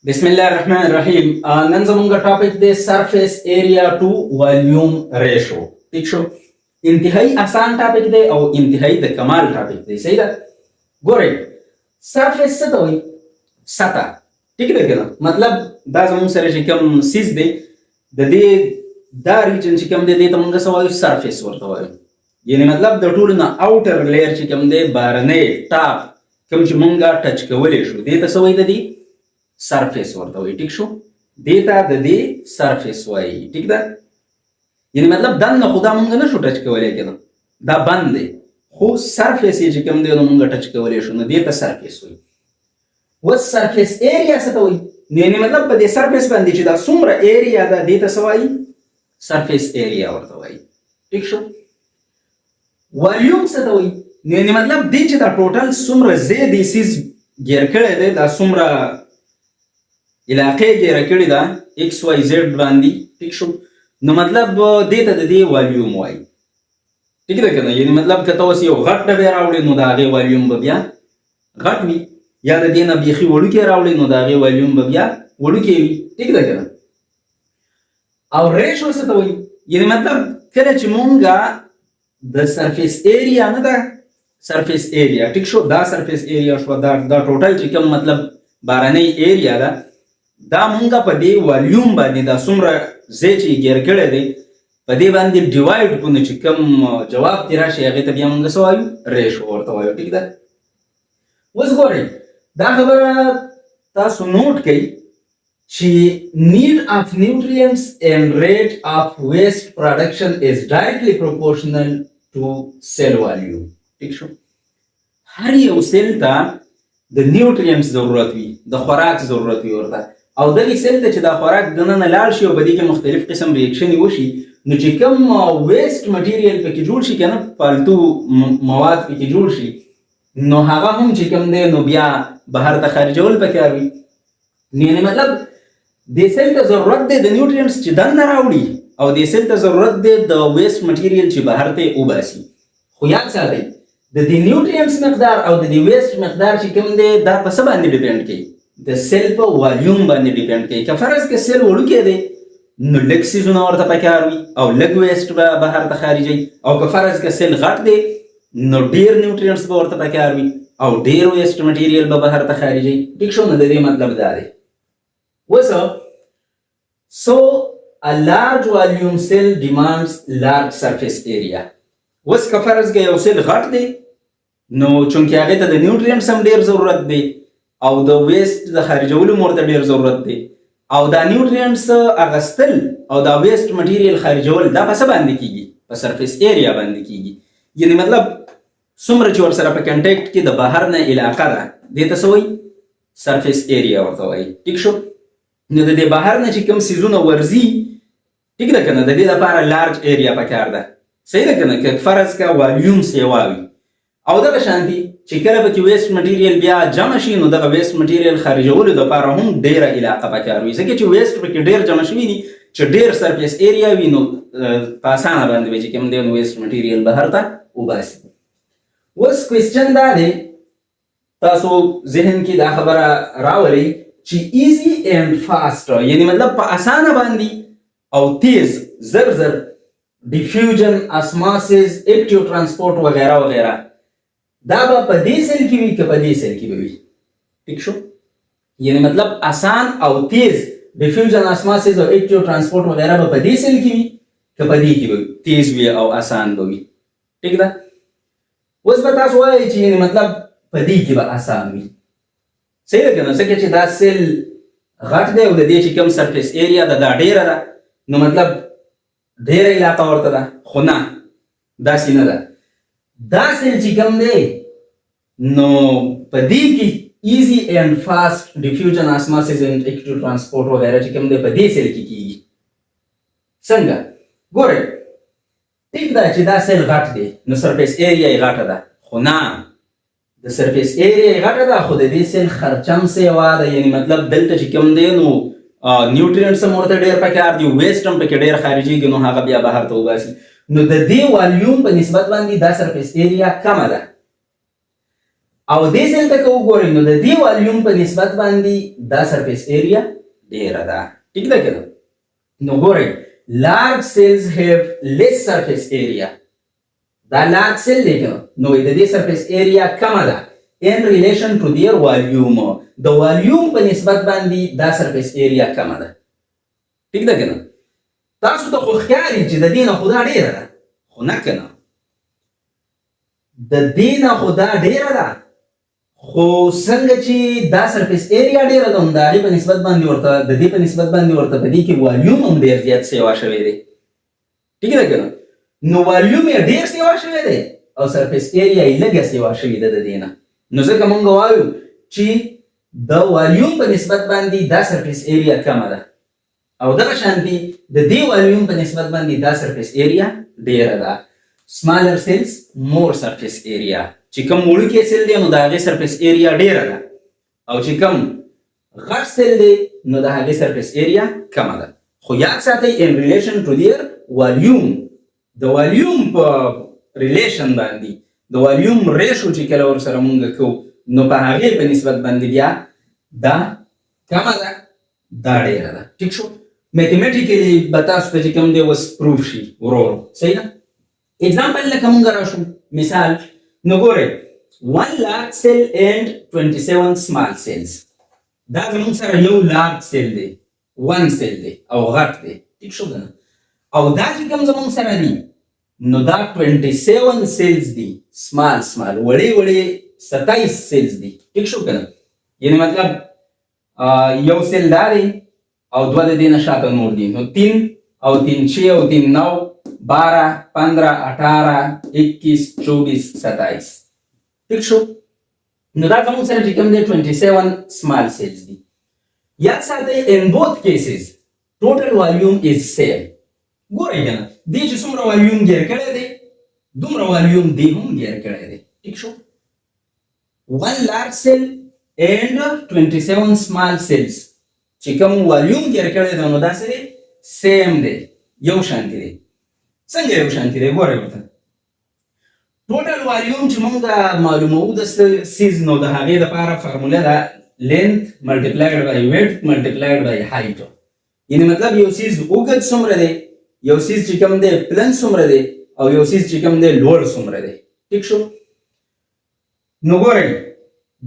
بسم الله الرحمن الرحیم. نن زمونږ ټاپک دی سرفیس ایریا ټو والیوم ریشو. ٹھیک شو؟ انتهایی آسان ټاپک دی او انتهایی د کمال ټاپک دی. صحیح ده؟ ګورئ سرفیس څه ته وایي؟ سطح. ټیک ده که نه؟ مطلب دا زمونږ سره چې کوم سیز دی د دې دا ریجن چې کوم دی دې ته مونږ څه وایو؟ سرفیس ورته وایو. یعنې مطلب د ټولو نه اوټر لیر چې کوم دی بهرنی ټاپ کوم چې مونږه ټچ کولی شو دې ته څه وایي؟ د دې سرفیس ورته وایي. ټیک شو؟ دې ته د دې سرفیس وایي. ټیک ده؟ یعنې مطلب دننه خو دا مونږ نه شو ټچ کولی که نه، دا بند دی، خو سرفیس یې چې کوم دی نو مونږ ټچ کولی شو نو دې ته سرفیس وایي. اوس سرفیس ایریا څه ته وایي؟ یعنې مطلب په دې سرفیس باندې چې دا څومره ایریا ده دې ته څه وایي؟ سرفیس ایریا ورته وایي. ټیک شو؟ والیوم څه ته وایي؟ یعنې مطلب دې چې دا ټوټل څومره ځای دې سیز ګیر کړی دی، دا څومره علاقې ګیره کړې ده ایکس واي زیډ باندې. ټیک شو؟ نو مطلب دې ته د دې والیوم وایي. ټیک ده که نه؟ یعنې مطلب که ته اوس یو غټ ډبې راوړې نو د هغې والیوم به بیا غټ وي، یا د دې نه بیخي وړوکی راوړې نو د هغې والیوم به بیا وړوکی وي. ټیک ده که نه؟ او ریشو څه ته وایي؟ یعنې مطلب کله چې مونږه د سرفیس ایریا نه ده سرفیس ایریا، ټیک شو، دا سرفیس ایریا شوه، دا ټوټل چې کوم مطلب بهرنۍ ایریا ده دا مونږه په دې والیوم باندې دا څومره ځای چې ګیر کړی دی په دې باندې ډیوایډ کړو نو چې کوم جواب ترې راشي هغې ته بیا مونږ څه وایو؟ ریشو ورته وایو. ټیک ده؟ اوس ګورئ دا خبره تاسو نوټ کړئ چې need of nutrients and rate of waste production is directly proportional to cell volume. ټیک شو؟ هر یو سیل ته د نیوټرینټس ضرورت وي، د خوراک ضرورت وي ورته، او دغې سیل ته چې دا خوراک دننه لاړ شي او په دې کې مختلف قسم ریاکشنې وشي نو چې کوم ویسټ مټیریل پکې جوړ شي که نه، فالتو مواد پکې جوړ شي نو هغه هم چې کوم دی نو بیا بهر ته خارجول پکار وي. یعنې مطلب دې سیل ته ضرورت دی د نیوټرینټس چې دننه راوړي او دې سیل ته ضرورت دی د ویسټ مټیریل چې بهر ته یې وباسي. خو یاد ساتئ د دې نیوټرینټس مقدار او د دې ویسټ مقدار چې کوم دی دا په څه باندې ډیپینډ کوي؟ د سیل په والیوم باندې ډیپینډ کوي. که فرض که سیل وړوکی دی نو لږ سیزونه ورته پکار وي او لږ ویسټ به بهر ته خارجوي، او که فرض که سیل غټ دی نو ډېر نیوټرینټس به ورته پکار وي او ډېر ویسټ مټیریل به بهر ته خارجوي. ټیک شو؟ نو د دې مطلب دا دی. اوس so a large volume cell demands large surface area. اوس که فرض که یو سیل غټ دی نو چونکې هغې ته د نیوټرینټس هم ډېر ضرورت دی او د ویسټ د خارجولو هم ورته ډېر ضرورت دی، او دا نیوټرینټس اخیستل او دا ویسټ مټیریل خارجول دا په څه باندې کېږي؟ په سرفیس ایریا باندې کېږي. یعنې مطلب څومره چې ورسره په کنټیکټ کې د بهر نه علاقه ده دې ته څه وایي؟ سرفیس ایریا ورته وایي. ټیک شو؟ نو د دې بهر نه چې کوم سیزونه ورځي، ټیک ده که نه، د دې لپاره لارج ایریا پکار ده. صحیح ده که نه؟ که فرض که والیوم سیوا وي او دغه شانتي چې کله پکې ویسټ مټیریل بیا جمع شي نو دغه ویسټ مټیریل خارجولو دپاره هم ډېره علاقه پکار وي، ځکه چې ویسټ پکې ډېر جمع شوي دي چې ډېر سرفیس ایریا وي نو په اسانه باندې به چې کوم دی نو ویسټ مټیریل بهر ته وباسي. اوس کوېسچن دا دی تاسو ذهن کې دا خبره راولئ چې ایزي اینډ فاسټ، یعنې مطلب په اسانه باندې او تیز زر زر ډیفیوژن، اسماسز، ایکټیو ټرانسپورټ وغیره وغیره دا به په دې سیل کې وي که په دې سیل کې به وي. ټیک شو؟ یعنې مطلب آسان او تیز ډیفیوژن، اسماسز او ایکټیو ټرانسپورټ وغیره به په دې سیل کې وي که په دې کې به تیز وي او آسان به وي. ټیک ده؟ اوس به تاسو وایئ چې یعنې مطلب په دې کې به آسان وي. صحیح ده که نه؟ ځکه چې دا سیل غټ دی او د دې چې کوم سرفیس ایریا ده دا ډېره ده نو مطلب ډېره علاقه ورته ده، خو نه داسې نه ده. دا سیل چې کوم دی نو په دې کې ایزي اینډ فاسټ ډیفیوژن، اسماسز اینډ ایکټیو ټرانسپورټ وغیره چې کوم دی په دې سیل کې کېږي. څنګه؟ ګورئ ټیک ده چې دا سیل غټ دی نو سرفیس ایریا یې غټه ده، خو نه د سرفیس ایریا یې غټه ده خو د دې سیل خرچم سیوا ده. یعنې مطلب دلته چې کوم دی نو نیوټرینټس هم ورته ډېر پکار دي، ویسټ هم پکې ډېر خارجېږي نو هغه بیا بهر ته وباسي. نو د دې والیوم په نسبت باندې دا سرفیس ایریا کمه ده. او دې سیل ته که وګورئ نو د دې والیوم په نسبت باندې دا سرفیس ایریا ډیره ده. ټیک ده که نه؟ نو ګورئ large cells have less surface area. دا large cell دی که نو د دې surface area کمه ده in relation to their volume. د والیوم په نسبت باندې دا surface area کمه ده. ټیک ده که نه؟ تاسو ته خو ښکاري چې د دې نه خو دا ډیره ده، خو نه که نه، د دې نه خو دا ډیره ده، خو څنګه چې دا سرفیس ایریا ډیره ده نو د هغې په نسبت باندې ورته د دې په نسبت باندې ورته په دې کې والیوم هم ډېر زیات سیوا شوی دی. ټیک ده که نه؟ نو والیوم یې ډېر سیوا شوی دی او سرفیس ایریا یې لږه سیوا شوې ده د دې نه. نو ځکه مونږ وایو چې د والیوم په نسبت باندې دا سرفیس ایریا کمه ده او دغه شانتي د دې والیوم په نسبت باندې دا سرفیس ایریا ډیره ده. smaller cells more surface area. چې کوم وړوکی سیل دی نو د هغې سرفیس ایریا ډیره ده او چې کوم غټ سیل دی نو د هغې سرفیس ایریا کمه ده. خو یاد ساتئ in relation to their volume. د والیوم په ریلیشن باندې د والیوم ریشو چې کله ورسره مونږ کوو نو په هغې په نسبت باندې بیا دا کمه ده، دا ډیره ده. ټیک شو؟ میتھمیټیکلی به تاسو ته چې کوم دی اوس پروف شي ورو ورو. صحیح ده؟ اگزامپل لکه مونږ راشو مثال نو ګورئ 1 large cell and 27 small cells. دا زمونږ سره یو لارج سیل دی، 1 سیل دی او غټ دی. ټیک شو که نه؟ او دا چې کوم زمونږ سره دي نو دا 27 سیلز دي، سمال سمال وړې وړې 27 سیلز دي. ټیک شو که نه؟ یعنی مطلب یو سیل دا دی او دوه د دې نه شاته نور دي نو 3 او 3 6 او 3 9 12 15 18 21 24 27. ٹھیک شو؟ نو دا زموږ سره چې کوم دی 27 small cells دي. یاد ساتئ in both cases total volume is same. ګورئ که نه دې چې څومره والیوم ګیر کړی دی دومره والیوم دې هم ګیر کړی دی. ټیک شو؟ 1 large cell and 27 small cells چې کوم والیوم ګیر کړی دی نو دا څه دی؟ سیم دی، یو شانتي دی. څنګه یو شانتي دی؟ ګورئ ورته ټوټل والیوم چې مونږ معلوموو د سیز نو د هغې دپاره فارموله ده لینث ملټیپلاید بای ویډ ملټیپلاید بای هایټ. یعنې مطلب یو سیز اوږد څومره دی، یو سیز چې کوم دی پلن څومره دی او یو سیز چې کوم دی لوړ څومره دی. ټیک شو؟ نو ګورئ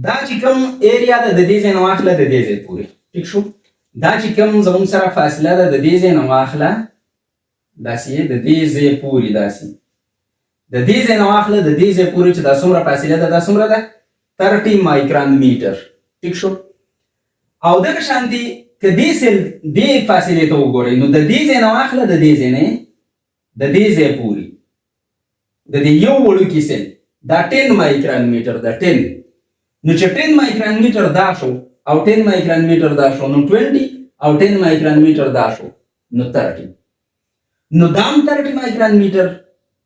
دا چې کوم ایریا ده د دې ځای نه واخله د دې ځای پورې. ټیک شو؟ دا چې کوم زموږ سره فاصله ده د دې ځای نه واخله داسې د دې ځای پورې داسې د دې ځای نه واخله د دې ځای پورې چې دا څومره فاصله ده دا څومره ده 30 مایکران میټر. ټیک شو؟ او دغه شانتي که دې سیل دې فاصلې ته وګورئ نو د دې ځای نه واخله د دې ځای نه د دې ځای پورې د دې یو وړوکي سیل دا 10 مایکران میټر ده 10. نو چې 10 مایکران میټر دا شو او 10 مایکران میټر دا شو نو 20 او 10 مایکران میټر دا شو نو 30. نو دا هم 30 مایکران میټر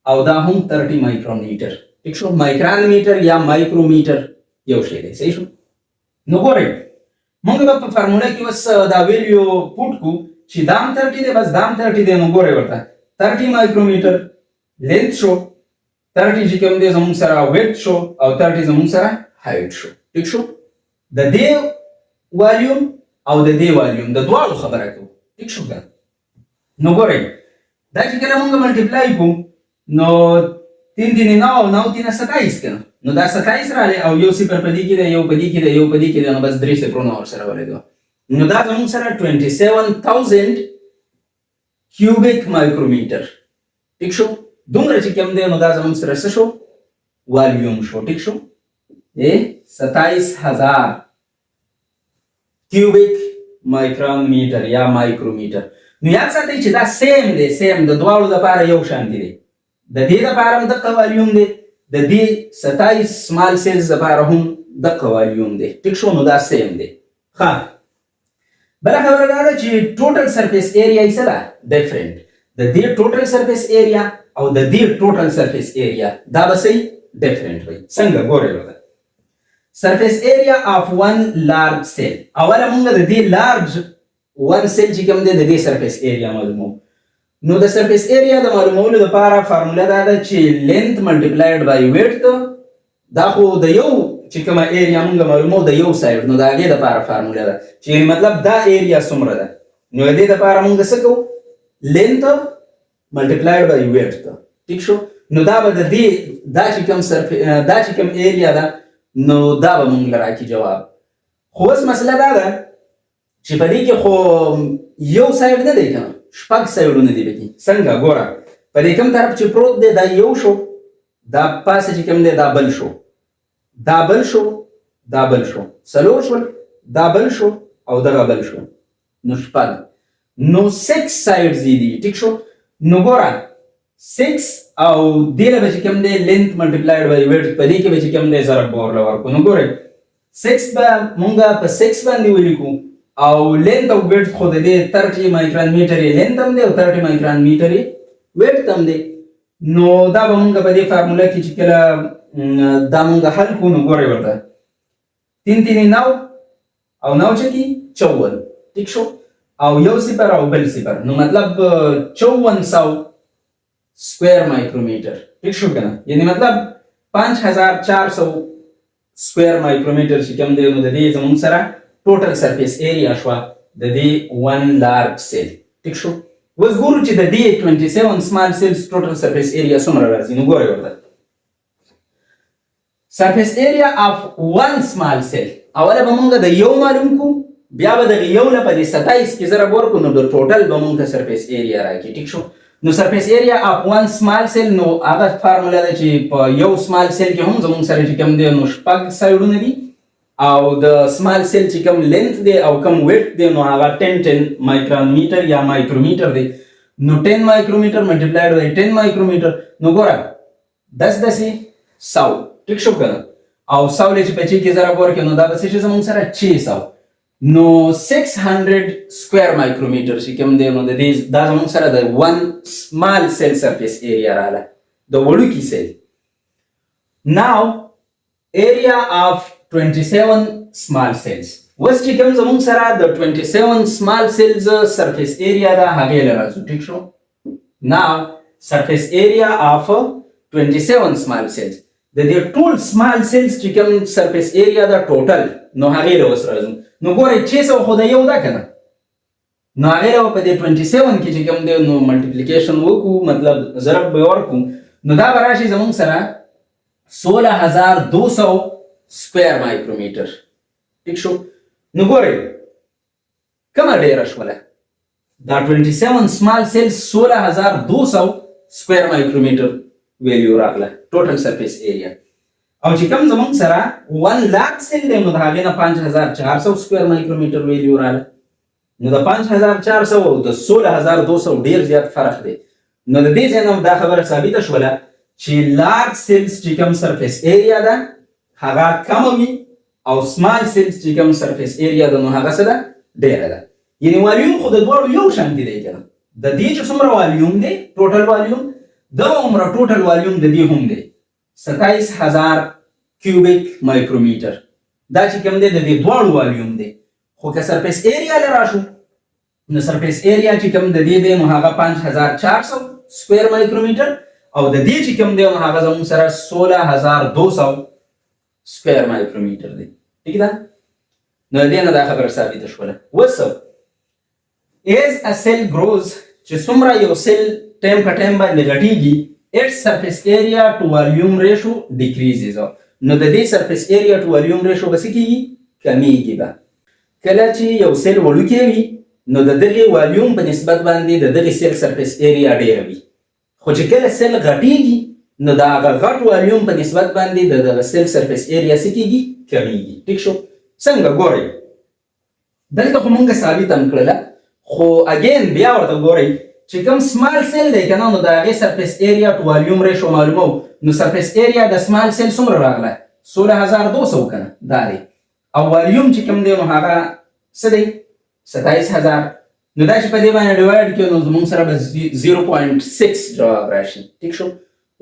او دا هم 30 مایکرون میټر. ټیک شو؟ مایکران میټر یا مایکرو میټر یو شی دی. صحیح شو؟ نو ګورئ مونږ به په فارموله کې اوس دا ویلیو پوټ کو چې دا هم 30 دی بس دا هم 30 دی. نو ګورئ ورته 30 مایکرومیټر لینث شو، 30 چې کوم دی زموږ سره ویډ شو او 30 زموږ سره هایټ شو. ټیک شو؟ د دې والیوم او د دې والیوم د دواړو خبره کوو. ټیک شو که؟ نو ګورئ دا چې کله مونږ ملټیپلای کوو نو 3 3 9 او 9 3 27 که نه نو دا 27 راغلی او یو صفر په دې کې دی یو په دې کې دی یو په دې کې دی نو بس 3 صفرونه ورسره ولګوه نو دا زموږ سره 27000 کیوبیک مایکرومیټر. ټیک شو؟ دومره چې کوم دی نو دا زموږ سره څه شو؟ والیوم شو. ټیک شو؟ 27000 کیوبیک مایکرون میټر یا مایکرومیټر. نو یاد ساتئ چې دا سیم دی، سیم د دواړو دپاره یو شانتي دی. د دې دپاره هم دقه والیوم دی، د دې 27 سمال سیلز دپاره هم دقه والیوم دی. ټیک شو؟ نو دا سیم دی. ښه بله خبره دا ده چې ټوټل سرفیس ایریا یې څه ده؟ ډفرنټ. د دې ټوټل سرفیس ایریا او د دې ټوټل سرفیس ایریا دا به صحیح ډفرنټ وي. څنګه؟ ګورئ ورته surface area of one large cell. اوله مونږ د دې large one cell چې کوم دی د دې surface area معلومو. نو د surface area د معلومولو لپاره فارموله دا ده چې length multiplied by width. دا خو د یو چې کومه ایریا موږ معلومو د یو سایډ نو د هغې دپاره فارموله ده چې یعنې مطلب دا ایریا څومره ده نو د دې دپاره موږ څه کوو لینت ملټیپلایډ بای ویډت ټیک شو نو دا به د دې دا چې کوم ایریا ده نو دا به موږ له راکړي جواب خو اوس مسله دا ده چې په دې کې خو یو سایډ نه دی که نه 6 سایډونه دي پکې څنګه ګوره په دې کوم طرف چې پروت دی دا یو شو دا پاسه چې کوم دی دا بل شو دا بل شو دا بل شو څلور شول دا بل شو او دغه بل شو نو 6 نو 6 سایډز دي ټیک شو نو ګوره 6 او دې له به چې کوم دی لینت ملټیپلایډ بای ویډت په دې کې به چې کوم دی ضرب به ورله ورکړو نو ګورئ 6 به مونږ په 6 باندې ولیکو او لینت او ویډت خو د دې 30 مایکران میټر یې لینت هم دی او 30 مایکران میټر یې ویډت هم دی نو دا به مونږ په دې فارموله کې چې کله دا مونږ حل کړو نو ګورئ ورته 3 3 9 او 9 چکی 54 ټیک شو او یو صفر او بل صفر نو مطلب 5400 سکویر مایکرومیټر ټیک شو که نه یعنې مطلب 5400 سکویر مایکرومیټر چې کوم دی نو د دې زموږ سره ټوټل سرفیس ایریا شوه د دې 1 لارج سیل ټیک شو اوس ګورو چې د دې 27 سمال سیلز ټوټل سرفیس ایریا څومره راځي نو ګورئ ورته سرفیس ایریا اف 1 سمال سیل اوله به مونږ د یو معلوم کو بیا به دغه یو نه په دې 27 کې ضرب ورکړو نو د ټوټل به مونږ ته سرفیس ایریا راکړي ټیک شو نو سرفیس ایریا اف 1 سمال سیل نو هغه فارموله ده چې په یو سمال سیل کې هم زموږ سره چې کوم دی نو 6 سایډونه دي او د سمال سیل چې کوم لینث دی او کوم ویډت دی نو هغه 10 مایکران میټر یا مایکرومیټر دی نو 10 مایکرومیټر ملټیپلایډ بای 10 مایکرومیټر نو ګوره 10 10 100 ټیک شو که نه او 100 چې په چې کې ضرب ورکړي نو دا به څه شي زموږ سره 600 نو 600 سکویر مایکرومیټر چې کوم دی نو د دې دا زموږ سره د 1 سمال سیل سرفیس ایریا رااله د وړوکي سیل ناو ایریا اف 27 small cells اوس چې کوم زموږ سره د 27 small cells سرفیس ایریا ده هغې له راځو ټیک شو ناو سرفیس ایریا اف 27 small cells د دې ټول سمال سیلز چې کوم سرفیس ایریا ده ټوټل نو هغې له اوس راځو نو ګورئ 600 خو د یو ده که نه نو هغې له په دې 27 کې چې کوم دی نو ملټیپلیکیشن وکړو مطلب ضرب به ورکړو نو دا به راشي زموږ سره 16200 سکویر مایکرومیټر ټیک شو نو ګورئ کومه ډېره شوله دا 27 سمال سیلز 16200 سکویر مایکرومیټر ویلیو راغله ټوټل سرفیس ایریا او چې کوم زموږ سره 1 لاک سیل دی نو د هغې نه 5400 سکویر مایکرومیټر ویلیو راغله نو د 5400 او د 16200 ډېر زیات فرق دی نو د دې ځای نه دا خبره ثابته شوله چې لارج سیلز چې کوم سرفیس ایریا ده هغه کمه وي او سمال سیلز چې کوم سرفیس ایریا ده نو هغه څه ده ډېره ده یعنې والیوم خو د دواړو یو شانتي دی که نه د دې چې څومره والیوم دی ټوټل والیوم دغه عمره ټوټل والیوم د دې هم دی 27000 کیوبیک مایکرومیټر دا چې کوم دی د دې دواړو والیوم دی خو که سرفیس ایریا له راشو نو سرفیس ایریا چې کوم د دې دی نو هغه 5400 سکویر مایکرومیټر او د دې چې کوم دی نو هغه زموږ سره 16200 سکویر مایکرومیټر دی ٹھیک ده نو د دې نه دا خبره ثابته شوله اوس as a cell grows چې څومره یو سیل ټایم په ټایم باندې غټیږي its surface area to volume ratio decreases نو د دې surface area to volume ratio به څه کیږي کمیږي به کله چې یو سیل وړوکی وي نو د دغې والیوم په نسبت باندې د دغې سیل سرفیس ایریا ډېره وي خو چې کله سیل غټیږي نو د هغه غټ والیوم په نسبت باندې د دغه سیل سرفیس ایریا څه کیږي کمیږي ټیک شو څنګه ګورئ دلته خو مونږ ثابت هم کړله خو اګین بیا ورته ګورئ چې کوم سمال سیل دی که نه نو د هغې سرفیس ایریا ټو والیوم ریشو معلومو نو سرفیس ایریا د سمال سیل څومره راغله 16200 که نه دا دی او والیوم چې کوم دی نو هغه څه دی 27000 نو دا چې په دې باندې ډیوایډ کړو نو زموږ سره به 0.6 جواب راشي ټیک شو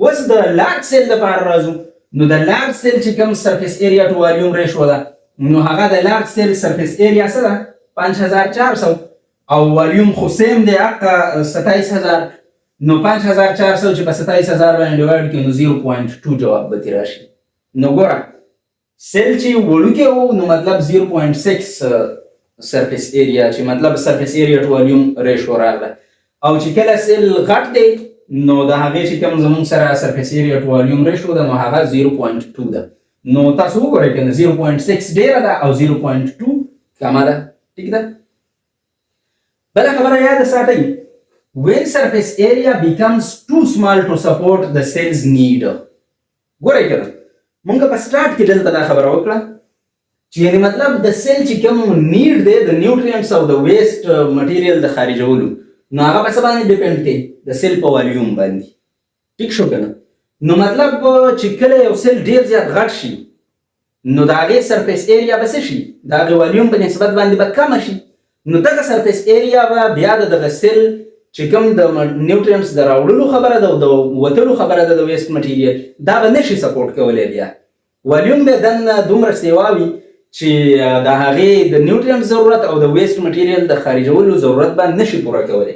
اوس د لارج سیل دپاره راځو نو د لارج سیل چې کوم سرفیس ایریا ټو والیوم ریشو ده نو هغه د لارج سیل سرفیس ایریا څه ده 5400 او والیوم خو سیم دی حقا 27000 نو 5400 چې په 27000 باندې ډیوایډ کړو نو 0.2 جواب به ترې راشي نو ګوره سیل چې وړوکی وو نو مطلب 0.6 سرفیس ایریا چې مطلب سرفیس ایریا ټو والیوم ریشو راغله او چې کله سیل غټ دی نو د هغې چې کوم زموږ سره سرفیس ایریا ټو والیوم ریشو ده نو هغه 0.2 ده نو تاسو وګورئ که نه 0.6 ډېره ده او 0.2 کمه ده ټیک ده بله خبره یاد ساتئ when surface area becomes too small to support the cell's need ګورئ که نه مونږ په سټارټ کې دلته دا خبره وکړه چې یعنې مطلب د سیل چې کوم نیډ دی د نیوټرینټس او د ویسټ مټیریل د خارجولو نو هغه په څه باندې ډیپینډ دی د سیل په والیوم باندې ټیک شو که نه نو مطلب چې کله یو سیل ډېر زیات غټ شي نو د هغې سرفیس ایریا به څه شي د هغې والیوم په نسبت باندې به کمه شي نو دغه سرفیس ایریا به بیا د دغه سیل چې کوم د نیوټرینټس د راوړلو خبره ده او د وتلو خبره ده د ویسټ مټیریل دا به نشي سپورټ کولی بیا والیوم به دننه دومره سیوا وي چې د هغې د نیوټرینټ ضرورت او د ویسټ مټیریل د خارجولو ضرورت به نشي پوره کولی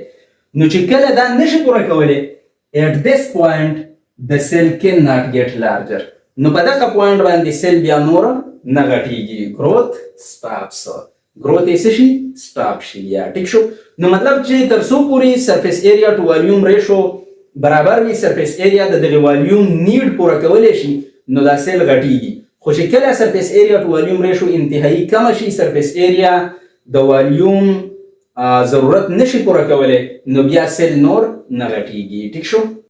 نو چې کله دا نشي پوره کولی at this point the cell cannot get larger نو په دغه پوینټ باندې سیل بیا نور نه غټېږي growth stops growth یې څه شي stop شي بیا ټیک شو نو مطلب چې تر څو پورې سرفیس ایریا ټو والیوم ریشو برابر وي سرفیس ایریا د دغې والیوم نیډ پوره کولی شي نو دا سیل غټېږي خو چې کله سرفیس ایریا ټو والیوم ریشو انتهایی کمه شي سرفیس ایریا د والیوم ضرورت نشي پوره کولی نو بیا سیل نور نه غټېږي ټیک شو